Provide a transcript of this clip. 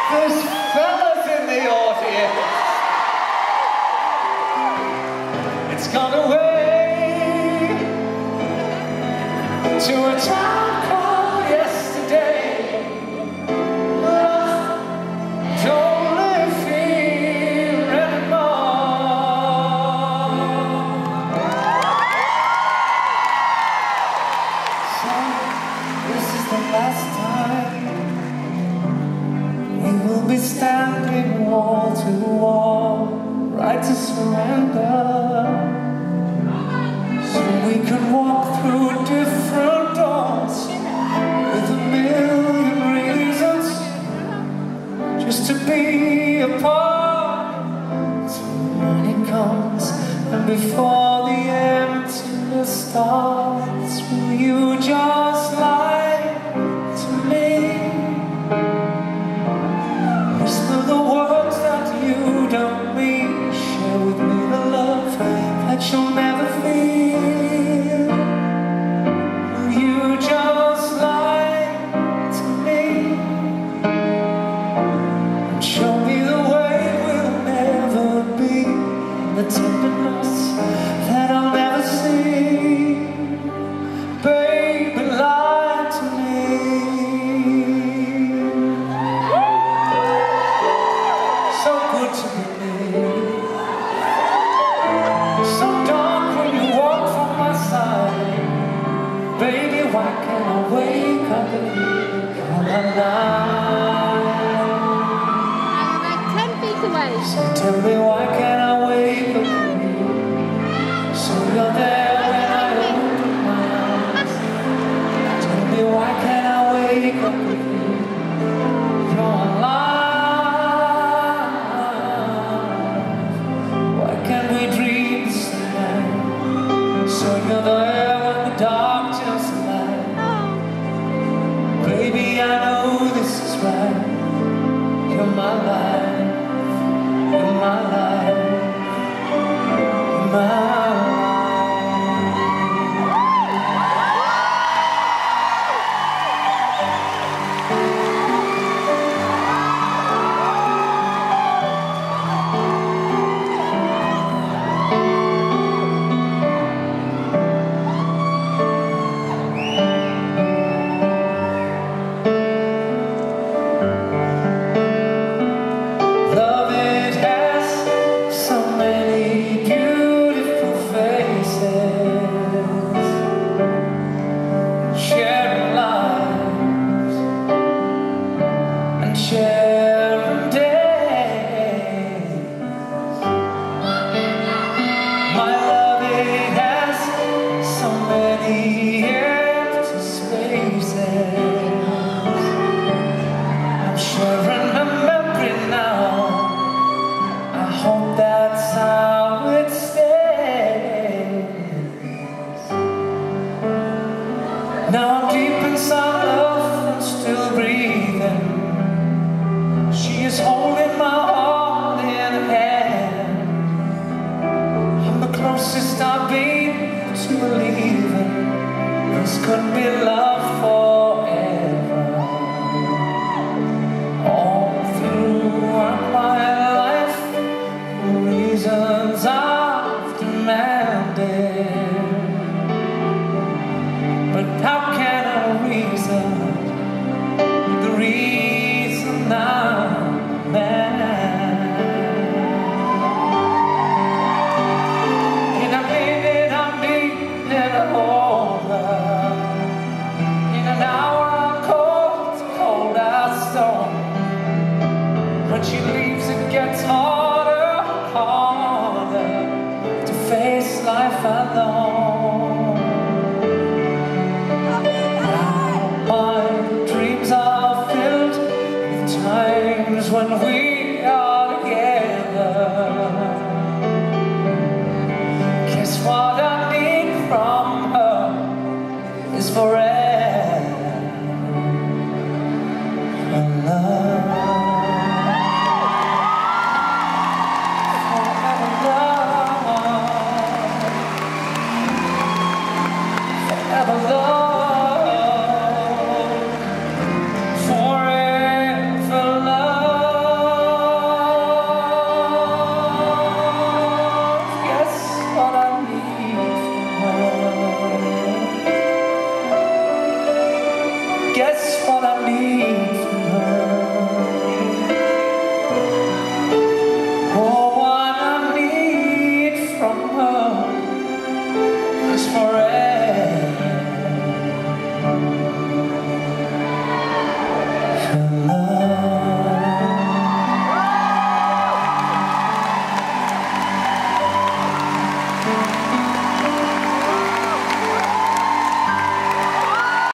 There's fellas in the audience. It's gone away to a town called yesterday. Don't live here anymore. So this is the last time we will be standing wall to wall, right to surrender. So we can walk through different doors with a million reasons just to be apart. So when morning comes and before the emptiness starts, will you just lie to me? Whisper the words that you don't mean. Share with me the love that you'll never feel. Will you just lie to me and show me the way we'll never be, the tenderness that I'll never see? Baby, lie to me. So good to be near. So dark when you walk from my side. Baby, why can't I wake up and you're alive? I'm like 10 feet away. So tell me, why can't I wake up with you? So you're there when I open my eyes. Tell me, why can't I wake up with you? You're alive. Why can't we dream this night? So you're there when the dark just light. Baby, I know this is right. You're my life. You're my life. You're my life. Love, it has so many beautiful faces, sharing lives and sharing days. My love, it has so many empty spaces. I'm sharing a memory now. I hope that's how it stays. Now I'm deep inside love and still breathing. She is holding my heart in her hand. I'm the closest I've been to believing this could be love forever. All throughout my life, the reasons I've demanded, but how can I reason the reason I'm mad? In a minute I'm needing a holder. In an hour I'm cold, cold as stone. When she leaves it gets harder, harder to face life alone. Now my dreams are filled with times when we are together. Guess what I need from her is forever love. Forever love. guess what I need?